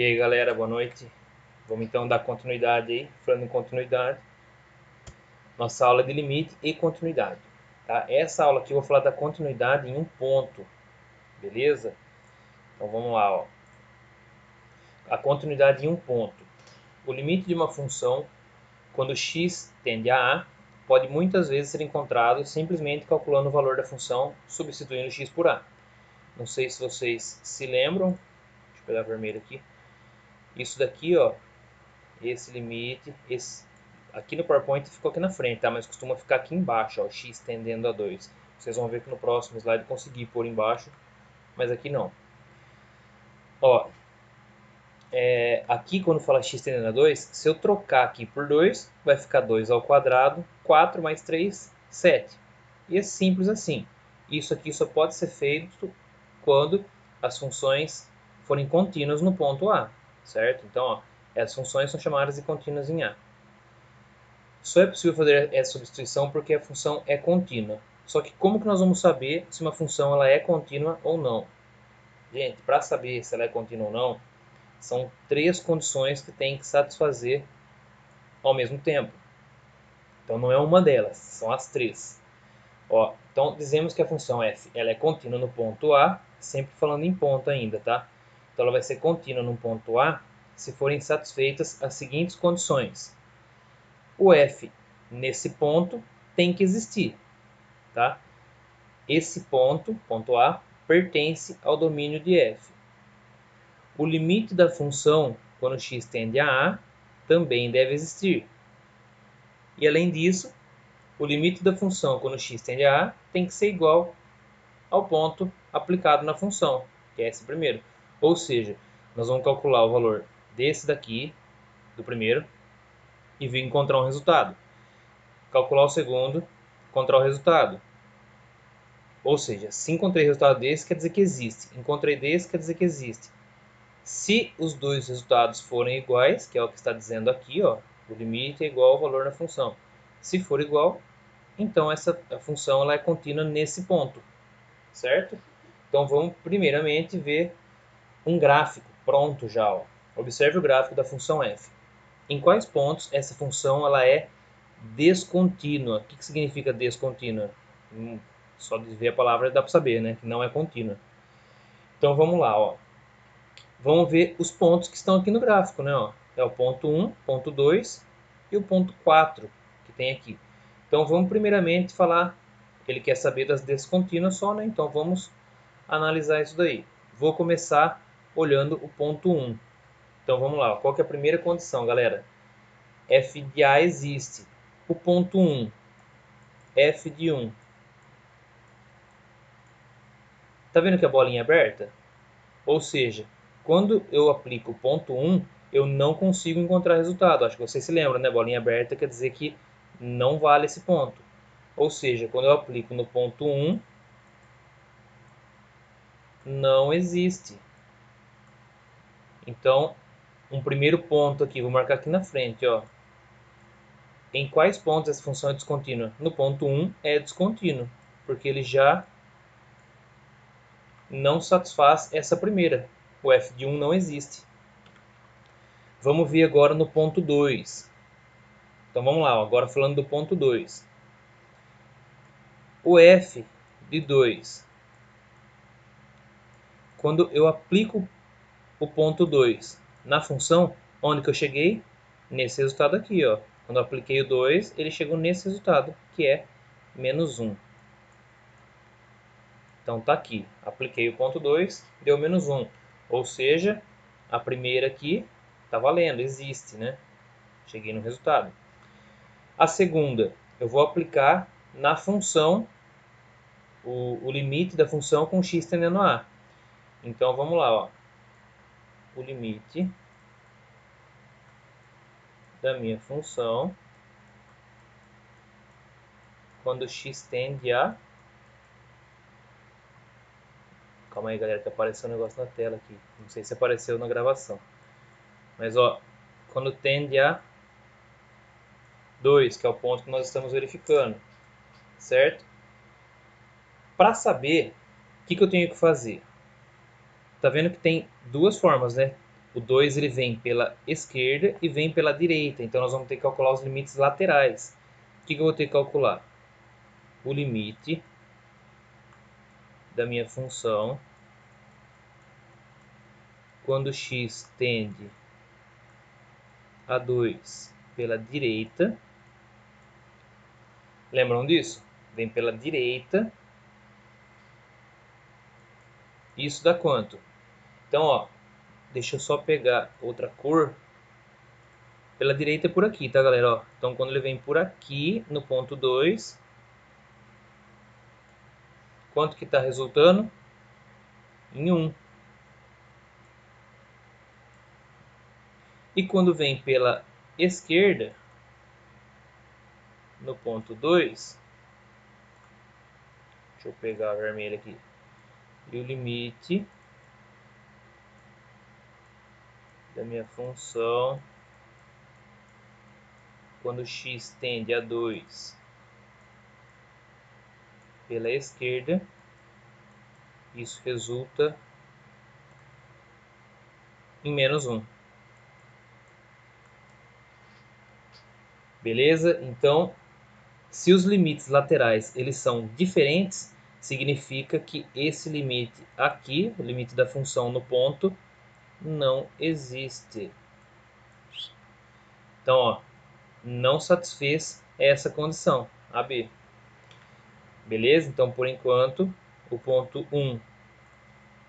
E aí galera, boa noite. Vamos então dar continuidade aí, falando em continuidade. Nossa aula de limite e continuidade. Tá? Essa aula aqui eu vou falar da continuidade em um ponto, beleza? Então vamos lá, ó. A continuidade em um ponto. O limite de uma função, quando x tende a a, pode muitas vezes ser encontrado simplesmente calculando o valor da função, substituindo x por a. Não sei se vocês se lembram, deixa eu pegar vermelho aqui. Isso daqui, ó, esse limite, aqui no PowerPoint ficou aqui na frente, tá? Mas costuma ficar aqui embaixo, ó, x tendendo a 2. Vocês vão ver que no próximo slide eu consegui pôr embaixo, mas aqui não. Ó, aqui quando fala x tendendo a 2, se eu trocar aqui por 2, vai ficar 2 ao quadrado, 4 mais 3, 7. E é simples assim. Isso aqui só pode ser feito quando as funções forem contínuas no ponto A, certo? Então, ó, as funções são chamadas de contínuas em A. Só é possível fazer essa substituição porque a função é contínua. Só que como que nós vamos saber se uma função ela é contínua ou não? Gente, para saber se ela é contínua ou não, são três condições que tem que satisfazer ao mesmo tempo. Então não é uma delas, são as três. Ó, então dizemos que a função f ela é contínua no ponto A, sempre falando em ponto ainda, tá? Então ela vai ser contínua no ponto A se forem satisfeitas as seguintes condições. O f nesse ponto tem que existir, tá? Esse ponto, ponto A, pertence ao domínio de f. O limite da função quando x tende a A também deve existir. E além disso, o limite da função quando x tende a A tem que ser igual ao ponto aplicado na função, que é esse primeiro. Ou seja, nós vamos calcular o valor desse daqui, do primeiro, e vir encontrar um resultado. Calcular o segundo, encontrar o resultado. Ou seja, se encontrei resultado desse, quer dizer que existe. Encontrei desse, quer dizer que existe. Se os dois resultados forem iguais, que é o que está dizendo aqui, ó, o limite é igual ao valor da função. Se for igual, então a função ela é contínua nesse ponto, certo? Então vamos primeiramente ver um gráfico pronto já. Ó. Observe o gráfico da função f. Em quais pontos essa função ela é descontínua? O que significa descontínua? Só de ver a palavra dá para saber, né? Que não é contínua. Então vamos lá, ó. Vamos ver os pontos que estão aqui no gráfico, né? Ó. É o ponto 1, ponto 2 e o ponto 4 que tem aqui. Então vamos primeiramente falar, ele quer saber das descontínuas só, né? Então vamos analisar isso daí. Vou começar olhando o ponto 1. Então vamos lá, qual que é a primeira condição, galera? f de A existe. O ponto 1, f de 1. Tá vendo que a bolinha é aberta? Ou seja, quando eu aplico o ponto 1, eu não consigo encontrar resultado. Acho que vocês se lembram, né? Bolinha aberta quer dizer que não vale esse ponto. Ou seja, quando eu aplico no ponto 1, não existe. Então, um primeiro ponto aqui, vou marcar aqui na frente, ó. Em quais pontos essa função é descontínua? No ponto 1 é descontínuo, porque ele já não satisfaz essa primeira. O f de 1 não existe. Vamos ver agora no ponto 2. Então vamos lá, agora falando do ponto 2. O f de 2. Quando eu aplico o ponto 2 na função, onde que eu cheguei? Nesse resultado aqui, ó. Quando eu apliquei o 2, ele chegou nesse resultado, que é menos 1. Então tá aqui, apliquei o ponto 2, deu menos 1. Ou seja, a primeira aqui está valendo, existe, né? Cheguei no resultado. A segunda, eu vou aplicar na função, o limite da função com x tendendo a A. Então vamos lá, ó. O limite da minha função quando x tende a... Calma aí, galera, que apareceu um negócio na tela aqui. Não sei se apareceu na gravação. Mas, ó, quando tende a 2, que é o ponto que nós estamos verificando, certo? Para saber, o que eu tenho que fazer? Tá vendo que tem duas formas, né? O 2 ele vem pela esquerda e vem pela direita, então nós vamos ter que calcular os limites laterais. O que eu vou ter que calcular? O limite da minha função quando x tende a 2 pela direita. Lembram disso? Vem pela direita. Isso dá quanto? Então, ó, deixa eu só pegar outra cor. Pela direita é por aqui, tá, galera? Ó, então, quando ele vem por aqui, no ponto 2, quanto que está resultando? Em 1. E quando vem pela esquerda, no ponto 2, deixa eu pegar a vermelha aqui, e o limite da minha função quando x tende a 2 pela esquerda, isso resulta em menos 1. Beleza? Então, se os limites laterais eles são diferentes, significa que esse limite aqui, o limite da função no ponto, não existe. Então, ó, não satisfez essa condição, AB. Beleza? Então, por enquanto, o ponto 1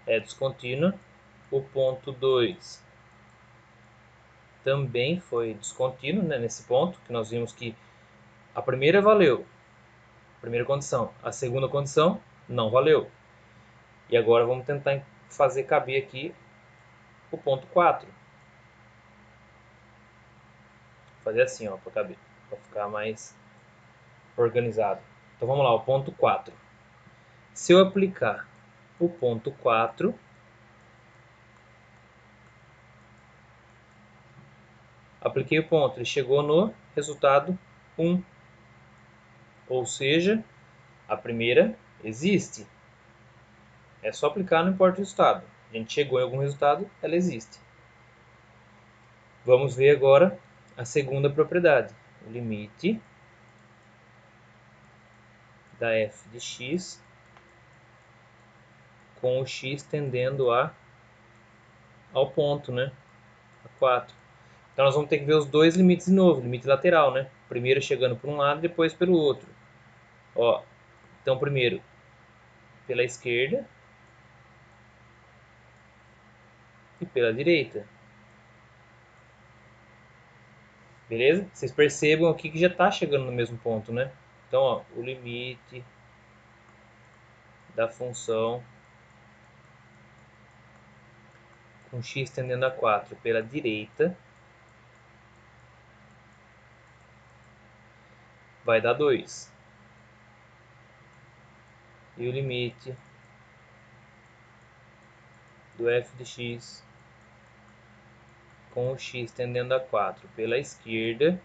é descontínuo, o ponto 2 também foi descontínuo, né, nesse ponto, que nós vimos que a primeira valeu, a primeira condição, a segunda condição não valeu. E agora vamos tentar fazer caber aqui o ponto 4. Vou fazer assim, ó, para caber, para ficar mais organizado. Então vamos lá, o ponto 4. Se eu aplicar o ponto 4, apliquei o ponto, ele chegou no resultado 1. Ou seja, a primeira existe. É só aplicar, não importa o resultado. A gente chegou em algum resultado, ela existe. Vamos ver agora a segunda propriedade. O limite da f de x com o x tendendo ao ponto, né? A 4. Então nós vamos ter que ver os dois limites de novo, limite lateral, né? Primeiro chegando por um lado, depois pelo outro. Ó, então primeiro pela esquerda e pela direita. Beleza? Vocês percebam aqui que já está chegando no mesmo ponto, né? Então, ó, o limite da função com x tendendo a 4 pela direita vai dar 2. E o limite do f de x com o x tendendo a 4 pela esquerda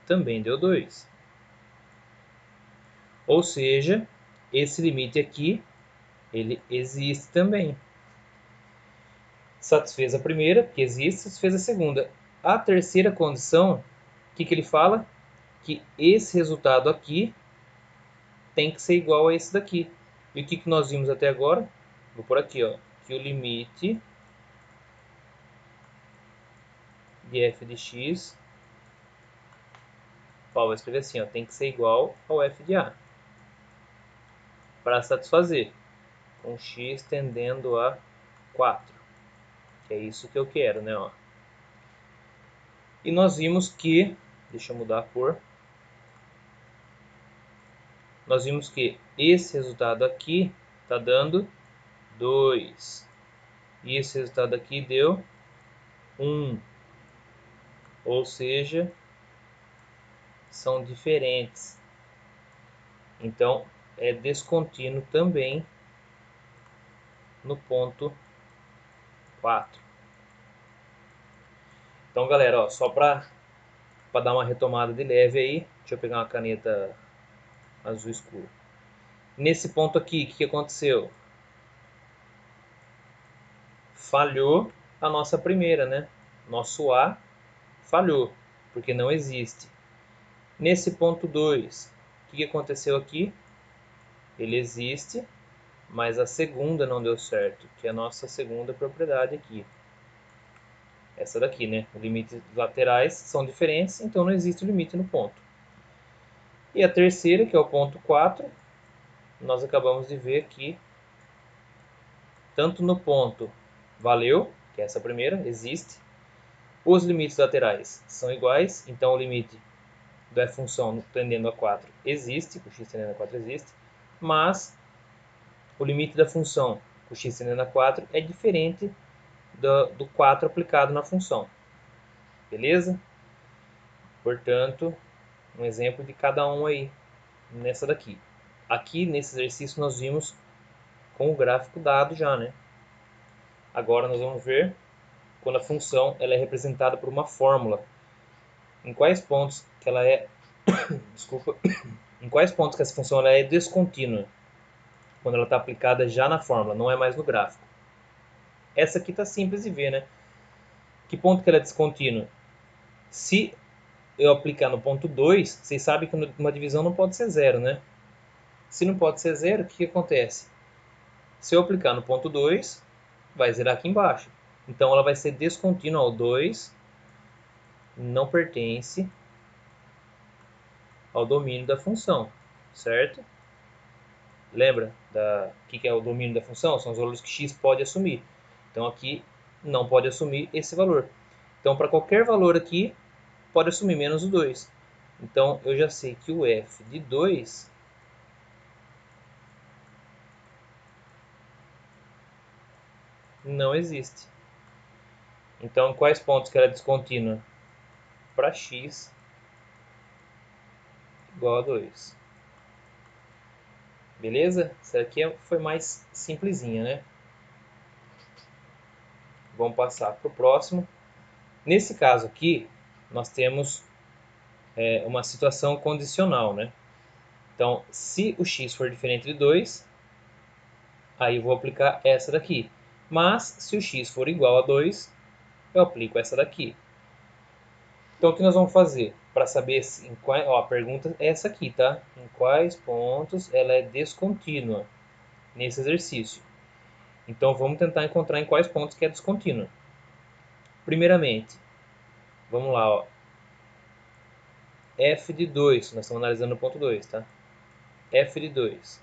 também deu 2. Ou seja, esse limite aqui, ele existe também. Satisfez a primeira, que existe, satisfez a segunda. A terceira condição, o que ele fala? Que esse resultado aqui tem que ser igual a esse daqui. E o que nós vimos até agora? Vou por aqui, ó, que o limite de f de x, ó, vou escrever assim, ó, tem que ser igual ao f de a. Para satisfazer, com x tendendo a 4. Que é isso que eu quero, né? Ó. E nós vimos que, deixa eu mudar a cor, nós vimos que esse resultado aqui está dando 2. E esse resultado aqui deu 1. Ou seja, são diferentes. Então, é descontínuo também no ponto 4. Então, galera, ó, só para dar uma retomada de leve aí, deixa eu pegar uma caneta azul escuro. Nesse ponto aqui, o que aconteceu? falhou a nossa primeira, né? Nosso A falhou, porque não existe. Nesse ponto 2, o que aconteceu aqui? Ele existe, mas a segunda não deu certo, que é a nossa segunda propriedade aqui. Essa daqui, né? Os limites laterais são diferentes, então não existe limite no ponto. E a terceira, que é o ponto 4, nós acabamos de ver que tanto no ponto valeu, que é essa primeira, existe. Os limites laterais são iguais, então o limite da função tendendo a 4 existe, o x tendendo a 4 existe, mas o limite da função o x tendendo a 4 é diferente do 4 aplicado na função. Beleza? Portanto, um exemplo de cada um aí nessa daqui. Aqui nesse exercício nós vimos com o gráfico dado já, né? Agora nós vamos ver quando a função ela é representada por uma fórmula. Em quais pontos que ela é desculpa, em quais pontos que essa função ela é descontínua? Quando ela está aplicada já na fórmula, não é mais no gráfico. Essa aqui está simples de ver, né? Que ponto que ela é descontínua? Se eu aplicar no ponto 2, vocês sabem que uma divisão não pode ser zero, né? Se não pode ser zero, o que acontece? Se eu aplicar no ponto 2, vai zerar aqui embaixo. Então ela vai ser descontínua ao 2, não pertence ao domínio da função, certo? Lembra o que é o domínio da função? São os valores que x pode assumir. Então aqui não pode assumir esse valor. Então para qualquer valor aqui, pode assumir menos o 2. Então eu já sei que o f de 2 não existe. Então quais pontos que ela é descontínua? Para x igual a 2. Beleza? Essa aqui foi mais simplesinha, né? Vamos passar para o próximo. Nesse caso aqui, nós temos uma situação condicional, né? Então, se o x for diferente de 2, aí eu vou aplicar essa daqui. Mas, se o x for igual a 2, eu aplico essa daqui. Então, o que nós vamos fazer? Para saber se a pergunta é essa aqui, tá? Em quais pontos ela é descontínua nesse exercício. Então, vamos tentar encontrar em quais pontos que é descontínua. Primeiramente, vamos lá, ó. f de 2, nós estamos analisando o ponto 2, tá? f de 2.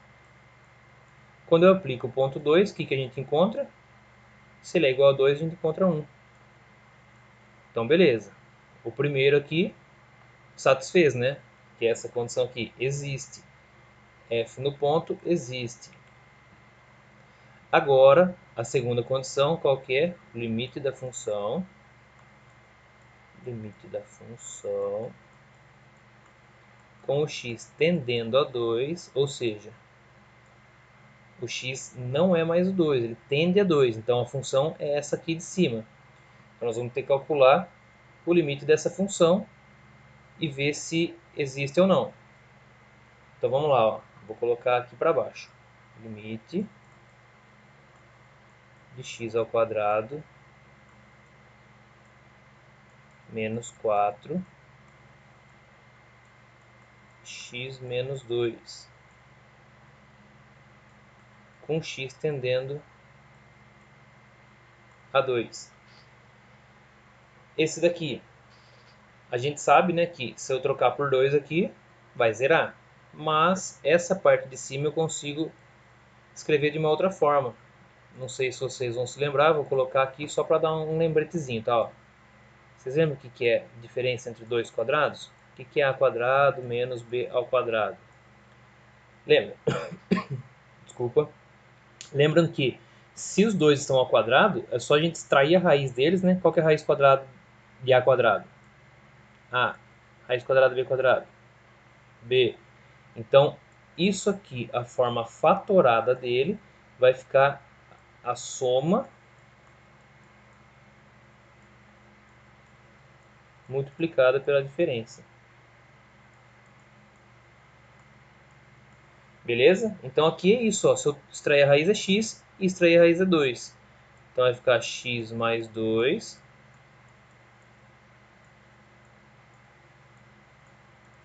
Quando eu aplico o ponto 2, o que a gente encontra? Se ele é igual a 2, a gente encontra 1. Então, beleza. O primeiro aqui satisfez, né? Que é essa condição aqui. Existe. F no ponto existe. Agora, a segunda condição, qual que é? Limite da função. Limite da função. Com o x tendendo a 2, ou seja, o x não é mais o 2, ele tende a 2. Então, a função é essa aqui de cima. Então, nós vamos ter que calcular o limite dessa função e ver se existe ou não. Então, vamos lá. Ó. Vou colocar aqui para baixo. Limite de x ao quadrado menos 4 x menos 2, com x tendendo a 2. Esse daqui, a gente sabe, né, que se eu trocar por 2 aqui, vai zerar. Mas essa parte de cima eu consigo escrever de uma outra forma. Não sei se vocês vão se lembrar, vou colocar aqui só para dar um lembretezinho, tá? Ó. Vocês lembram o que é a diferença entre dois quadrados? O que é a quadrado menos b ao quadrado? Lembra? Desculpa. Lembrando que se os dois estão ao quadrado, é só a gente extrair a raiz deles, né? Qual que é a raiz quadrada de a quadrado? A. Raiz quadrada de b quadrado? B. Então, isso aqui, a forma fatorada dele, vai ficar a soma multiplicada pela diferença. Beleza? Então aqui é isso, ó. Se eu extrair a raiz é x e extrair a raiz é 2. Então vai ficar x mais 2,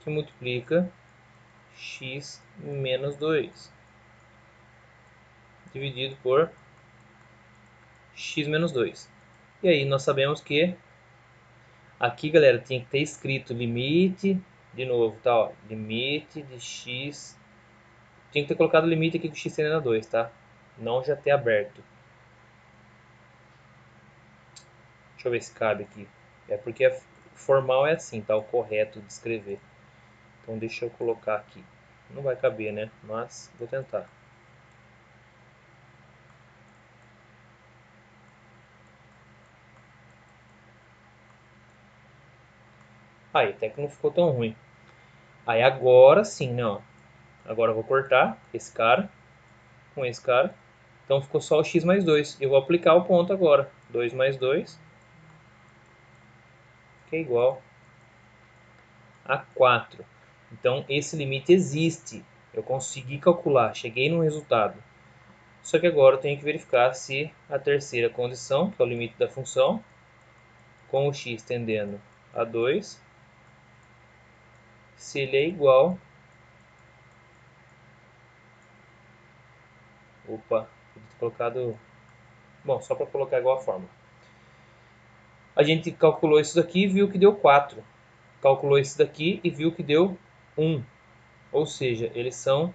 que multiplica x menos 2, dividido por x menos 2. E aí nós sabemos que aqui, galera, tinha que ter escrito limite, de novo, tá, ó, limite de x, tinha que ter colocado o limite aqui com x tendendo a 2, tá? Não já ter aberto. Deixa eu ver se cabe aqui. É porque formal é assim, tá? O correto de escrever. Então deixa eu colocar aqui. Não vai caber, né? Mas vou tentar. Aí, até que não ficou tão ruim. Aí agora sim, né? Ó. Agora eu vou cortar esse cara com esse cara. Então ficou só o x mais 2. Eu vou aplicar o ponto agora. 2 mais 2, que é igual a 4. Então esse limite existe. Eu consegui calcular, cheguei no resultado. Só que agora eu tenho que verificar se a terceira condição, que é o limite da função, com o x tendendo a 2, se ele é igual... Opa, podia ter colocado... Bom, só para colocar igual a fórmula. A gente calculou isso daqui e viu que deu 4. Calculou esse daqui e viu que deu 1. Ou seja, eles são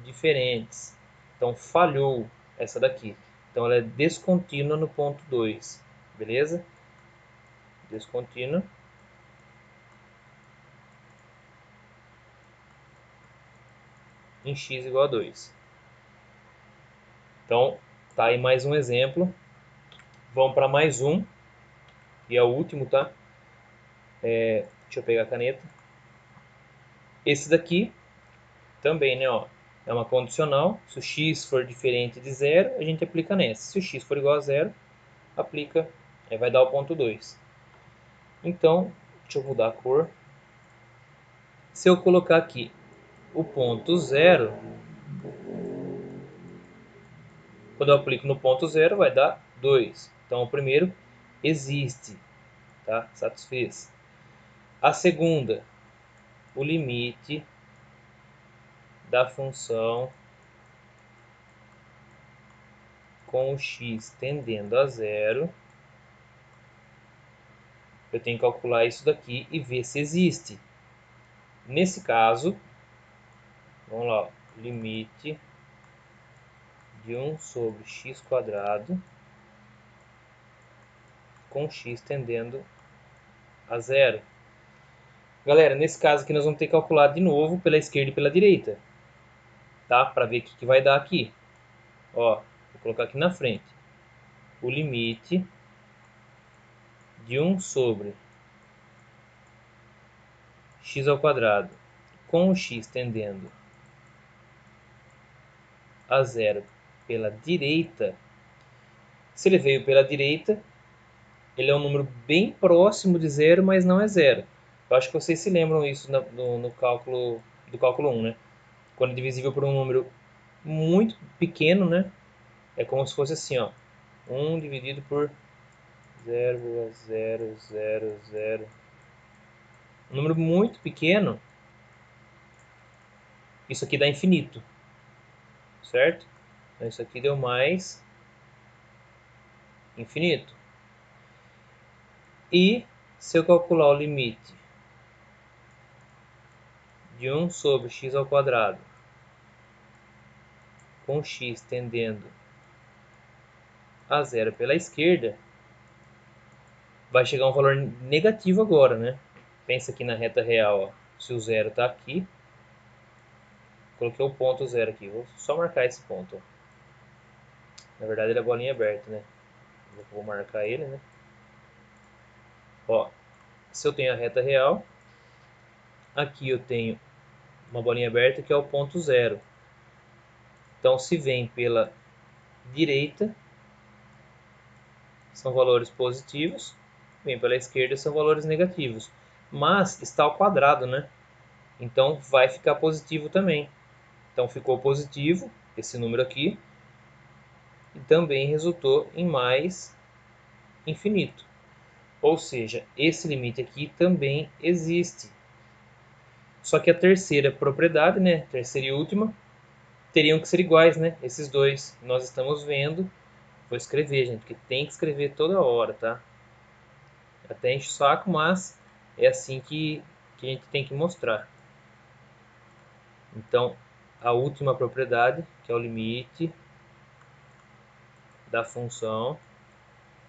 diferentes. Então falhou essa daqui. Então ela é descontínua no ponto 2. Beleza? Descontínua. Em x igual a 2. Então, tá aí mais um exemplo. Vamos para mais um. E é o último, tá? Deixa eu pegar a caneta. Esse daqui também, né? Ó, é uma condicional. Se o x for diferente de 0, a gente aplica nessa. Se o x for igual a 0, aplica, vai dar o ponto 2. Então, deixa eu mudar a cor. Se eu colocar aqui o ponto 0, quando eu aplico no ponto 0, vai dar 2. Então, o primeiro existe, tá? Satisfez. A segunda, o limite da função com o x tendendo a 0. Eu tenho que calcular isso daqui e ver se existe. Nesse caso, vamos lá, limite de 1 sobre x² com x tendendo a 0. Galera, nesse caso aqui nós vamos ter que calcular de novo pela esquerda e pela direita, tá? Para ver o que vai dar aqui. Ó, vou colocar aqui na frente. O limite de 1 sobre x² com o x tendendo a 0 pela direita. Se ele veio pela direita, ele é um número bem próximo de 0, mas não é 0. Eu acho que vocês se lembram isso no cálculo do cálculo 1, né? Quando é divisível por um número muito pequeno, né? É como se fosse assim, ó. 1 dividido por 0,000. Um número muito pequeno, isso aqui dá infinito, certo? Então isso aqui deu mais infinito. E se eu calcular o limite de 1 sobre x² com x tendendo a 0 pela esquerda, vai chegar um valor negativo agora, né? Pensa aqui na reta real, ó. Se o 0 está aqui, coloquei o ponto 0 aqui, vou só marcar esse ponto, ó. Na verdade ele é bolinha aberta, né? Vou marcar ele, né? Ó, se eu tenho a reta real, aqui eu tenho uma bolinha aberta que é o ponto 0. Então se vem pela direita, são valores positivos, vem pela esquerda, são valores negativos. Mas está ao quadrado, né? Então vai ficar positivo também. Então ficou positivo esse número aqui. e também resultou em mais infinito. Ou seja, esse limite aqui também existe. Só que a terceira propriedade, né, terceira e última, teriam que ser iguais, né? Esses dois. Nós estamos vendo. Vou escrever, gente, que tem que escrever toda hora, tá? Até enche o saco, mas é assim que a gente tem que mostrar. Então, a última propriedade, que é o limite da função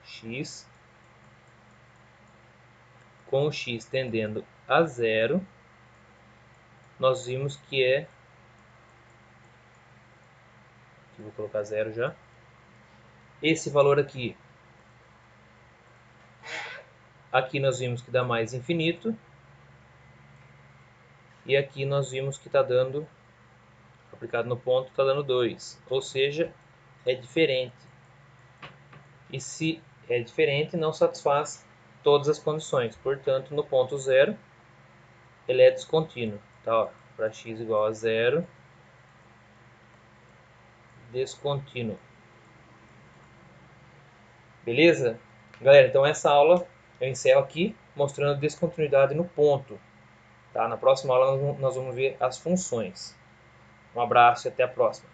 x com o x tendendo a zero, nós vimos que é... Aqui vou colocar zero já. Esse valor aqui, nós vimos que dá mais infinito. E aqui nós vimos que está dando, aplicado no ponto, está dando 2. Ou seja, é diferente. E se é diferente, não satisfaz todas as condições. Portanto, no ponto 0, ele é descontínuo. Tá? Para x igual a 0, descontínuo. Beleza? Galera, então essa aula eu encerro aqui, mostrando descontinuidade no ponto. Tá? Na próxima aula nós vamos ver as funções. Um abraço e até a próxima.